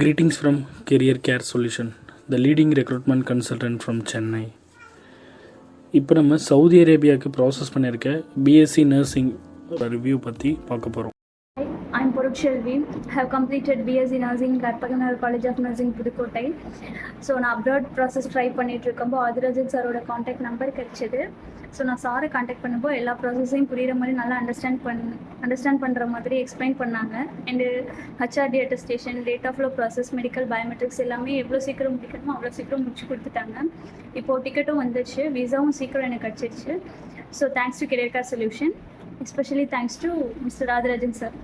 Greetings from Career Care Solution, the leading recruitment consultant from Chennai. இப்போ நம்ம Saudi அரேபியாவுக்கு process பண்ணியிருக்க BSc nursing review பற்றி பார்க்க போகிறோம். I'm Porukselvi. I have completed BSc Nursing at Paganar College of Nursing, Pudukottai. So நான் abroad process try பண்ணிகிட்டு இருக்கும்போது ஆதிராஜன் சாரோட காண்டாக்ட் நம்பர் கிடச்சிது. ஸோ நான் சாரை காண்டாக்ட் பண்ணும்போது எல்லா ப்ராசஸையும் புரிகிற மாதிரி நல்லா அண்டர்ஸ்டாண்ட் பண்ணுற மாதிரி எக்ஸ்பிளைன் பண்ணாங்க. And HRD attestation, date of flow process, medical biometrics எல்லாமே எவ்வளோ சீக்கிரம் முடிக்கணுமோ அவ்வளோ சீக்கிரம் முடிச்சு கொடுத்துட்டாங்க. இப்போது டிக்கெட்டும் வந்துடுச்சு, விசாவும் சீக்கிரம் எனக்கு கிடச்சிருச்சு. So thanks to career care solution, especially thanks to mister Adhirajan sir.